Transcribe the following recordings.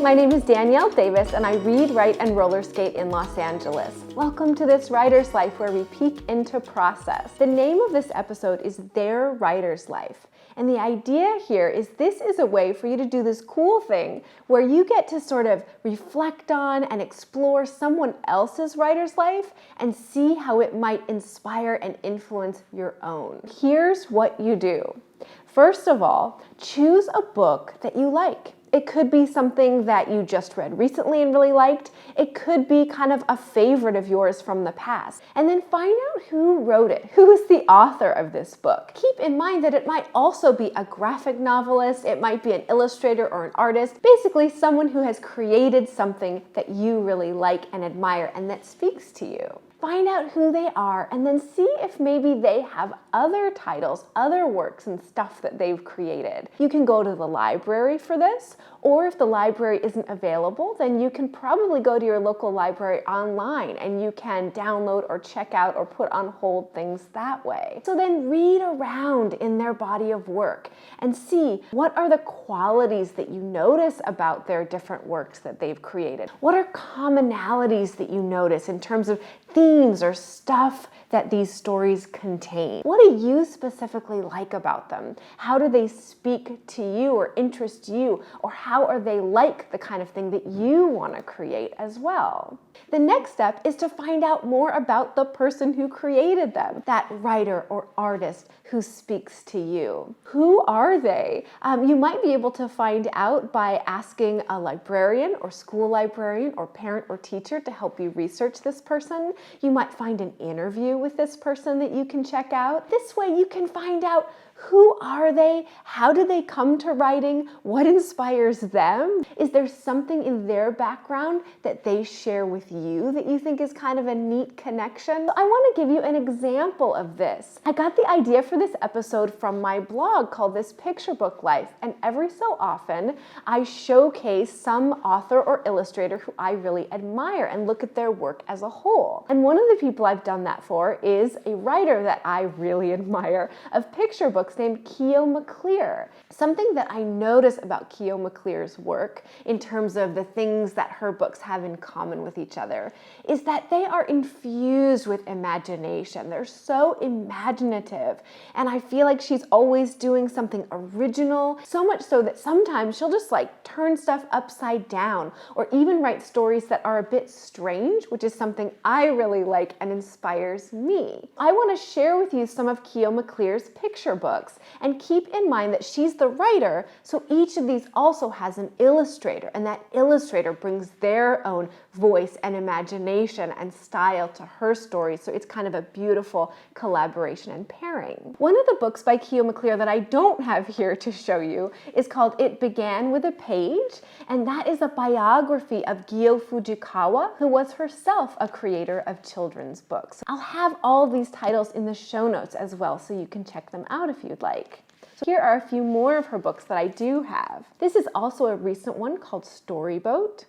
My name is Danielle Davis and I read, write, and roller skate in Los Angeles. Welcome to this writer's life where we peek into process. The name of this episode is Their Writer's Life. And the idea here is this is a way for you to do this cool thing where you get to sort of reflect on and explore someone else's writer's life and see how it might inspire and influence your own. Here's what you do. First of all, choose a book that you like. It could be something that you just read recently and really liked. It could be kind of a favorite of yours from the past. And then find out who wrote it. Who is the author of this book? Keep in mind that it might also be a graphic novelist. It might be an illustrator or an artist. Basically, someone who has created something that you really like and admire and that speaks to you. Find out who they are and then see if maybe they have other titles, other works and stuff that they've created. You can go to the library for this, or if the library isn't available, then you can probably go to your local library online and you can download or check out or put on hold things that way. So then read around in their body of work and see what are the qualities that you notice about their different works that they've created. What are commonalities that you notice in terms of themes or stuff that these stories contain? What do you specifically like about them? How do they speak to you or interest you? Or how are they like the kind of thing that you want to create as well? The next step is to find out more about the person who created them, that writer or artist who speaks to you. Who are they? You might be able to find out by asking a librarian or school librarian or parent or teacher to help you research this person. You might find an interview with this person that you can check out. This way you can find out who are they? How do they come to writing? What inspires them? Is there something in their background that they share with you that you think is kind of a neat connection? I want to give you an example of this. I got the idea for this episode from my blog called This Picture Book Life, and every so often I showcase some author or illustrator who I really admire and look at their work as a whole. And one of the people I've done that for is a writer that I really admire of picture books named Keo Mcclear. Something that I notice about Keo Maclear's work in terms of the things that her books have in common with each other is that they are infused with imagination. They're so imaginative, and I feel like she's always doing something original, so much so that sometimes she'll just like turn stuff upside down or even write stories that are a bit strange, which is something I really like and inspires me. I want to share with you some of Keo Maclear's picture books. And keep in mind that she's the writer, so each of these also has an illustrator, and that illustrator brings their own voice and imagination and style to her story, so it's kind of a beautiful collaboration and pairing. One of the books by Keo Mcclear that I don't have here to show you is called It Began with a Page, and that is a biography of Gyo Fujikawa, who was herself a creator of children's books. I'll have all these titles in the show notes as well, so you can check them out if you'd like. So here are a few more of her books that I do have. This is also a recent one called Storyboat.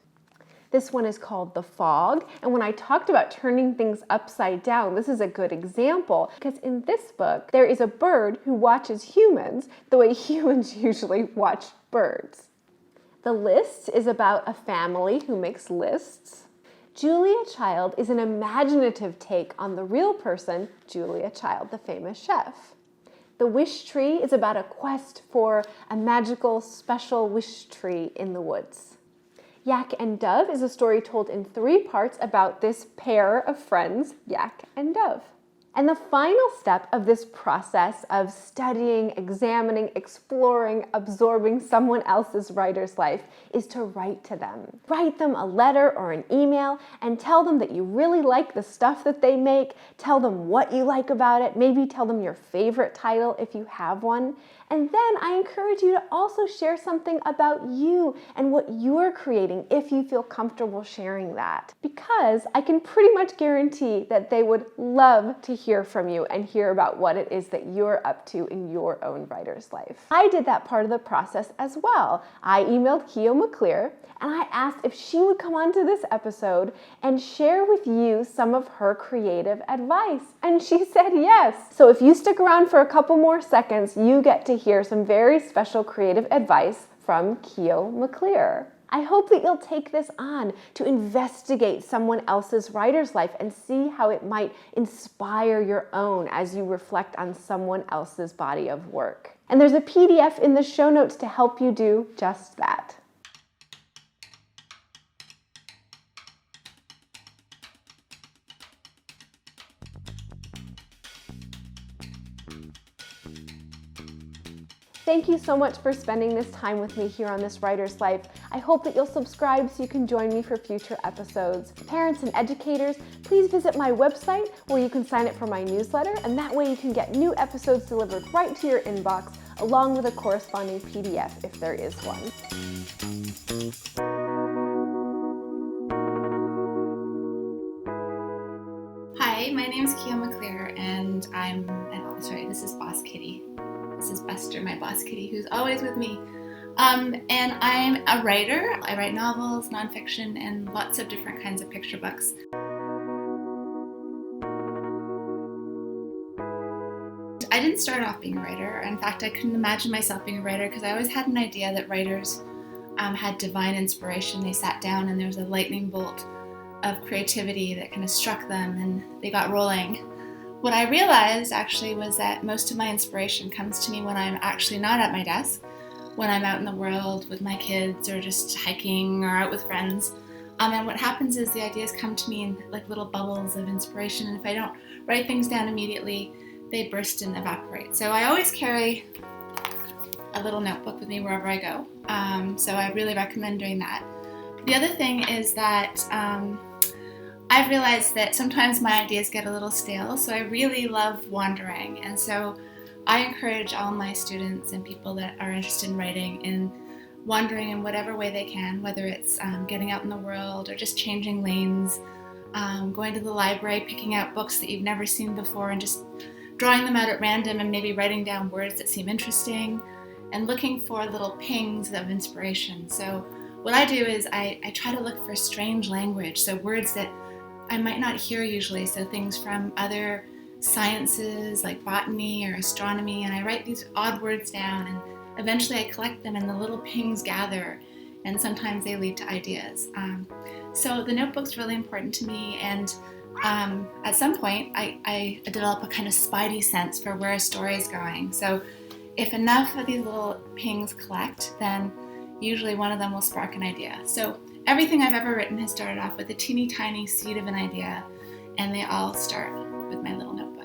This one is called The Fog, and when I talked about turning things upside down, this is a good example, because in this book, there is a bird who watches humans the way humans usually watch birds. The List is about a family who makes lists. Julia Child is an imaginative take on the real person, Julia Child, the famous chef. The Wish Tree is about a quest for a magical, special wish tree in the woods. Yak and Dove is a story told in 3 parts about this pair of friends, Yak and Dove. And the final step of this process of studying, examining, exploring, absorbing someone else's writer's life is to write to them. Write them a letter or an email and tell them that you really like the stuff that they make. Tell them what you like about it. Maybe tell them your favorite title if you have one. And then I encourage you to also share something about you and what you're creating if you feel comfortable sharing that. Because I can pretty much guarantee that they would love to hear from you and hear about what it is that you're up to in your own writer's life. I did that part of the process as well. I emailed Keo Mcclear and I asked if she would come onto this episode and share with you some of her creative advice. And she said yes. So if you stick around for a couple more seconds, you get to hear some very special creative advice from Keo Mcclear. I hope that you'll take this on to investigate someone else's writer's life and see how it might inspire your own as you reflect on someone else's body of work. And there's a PDF in the show notes to help you do just that. Thank you so much for spending this time with me here on This Writer's Life. I hope that you'll subscribe so you can join me for future episodes. Parents and educators, please visit my website where you can sign up for my newsletter, and that way you can get new episodes delivered right to your inbox, along with a corresponding PDF if there is one. Hi, my name is Keo Maclear, and this is Boss Kitty. This is Buster, my boss kitty, who's always with me. And I'm a writer. I write novels, nonfiction, and lots of different kinds of picture books. I didn't start off being a writer. In fact, I couldn't imagine myself being a writer because I always had an idea that writers had divine inspiration. They sat down and there was a lightning bolt of creativity that kind of struck them and they got rolling. What I realized actually was that most of my inspiration comes to me when I'm actually not at my desk, when I'm out in the world with my kids or just hiking or out with friends. And what happens is the ideas come to me in like little bubbles of inspiration, and if I don't write things down immediately, they burst and evaporate. So I always carry a little notebook with me wherever I go. So I really recommend doing that. The other thing is that I've realized that sometimes my ideas get a little stale, so I really love wandering. And so I encourage all my students and people that are interested in writing in wandering in whatever way they can, whether it's getting out in the world or just changing lanes, going to the library, picking out books that you've never seen before and just drawing them out at random and maybe writing down words that seem interesting and looking for little pings of inspiration. So what I do is I try to look for strange language, so words that I might not hear usually, so things from other sciences like botany or astronomy, and I write these odd words down and eventually I collect them and the little pings gather and sometimes they lead to ideas. So the notebook's really important to me, and at some point I develop a kind of spidey sense for where a story is going. So if enough of these little pings collect, then usually one of them will spark an idea. So everything I've ever written has started off with a teeny tiny seed of an idea, and they all start with my little notebook.